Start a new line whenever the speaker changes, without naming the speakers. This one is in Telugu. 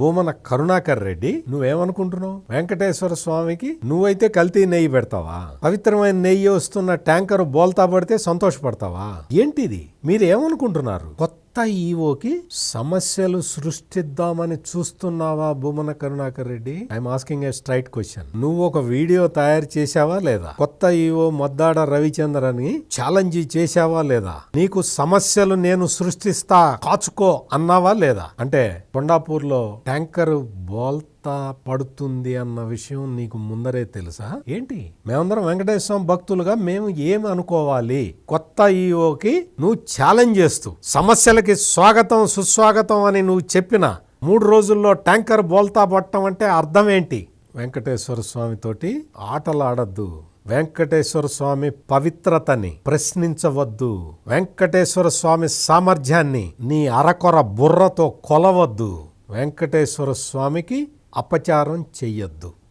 భూమన కరుణాకర్ రెడ్డి నువ్వేమనుకుంటున్నావు? వెంకటేశ్వర స్వామికి నువ్వైతే కల్తీ నెయ్యి పెడతావా? పవిత్రమైన నెయ్యి వస్తున్న ట్యాంకర్ బోల్తా పడితే సంతోషపడతావా? ఏంటిది? మీరేమనుకుంటున్నారు? కొత్త ఈవోకి సమస్యలు సృష్టిద్దామని చూస్తున్నావా Bhumana Karunakar Reddy? I'm asking a straight question. నువ్వు ఒక వీడియో తయారు చేశావా లేదా? కొత్త ఈవో మొద్దాడ రవిచంద్ర అని ఛాలెంజ్ చేశావా లేదా? నీకు సమస్యలు నేను సృష్టిస్తా కాచుకో అన్నావా లేదా? అంటే కొండాపూర్ లో ట్యాంకర్ బోల్తా పడుతుంది అన్న విషయం నీకు ముందరే తెలుసా ఏంటి? మేమందరం వెంకటేశ్వర స్వామి భక్తులుగా మేము ఏమి అనుకోవాలి? కొత్త ఈఓకి నువ్వు ఛాలెంజ్ చేస్తూ సమస్యలకి స్వాగతం సుస్వాగతం అని నువ్వు చెప్పిన 3 రోజుల్లో ట్యాంకర్ బోల్తా పట్టడం అంటే అర్థం ఏంటి? వెంకటేశ్వర స్వామితోటి ఆటలాడద్దు. వెంకటేశ్వర స్వామి పవిత్రతని ప్రశ్నించవద్దు. వెంకటేశ్వర స్వామి సామర్థ్యాన్ని నీ అరకొర బుర్రతో కొలవద్దు. వెంకటేశ్వర స్వామికి అపచారం చెయ్యొద్దు.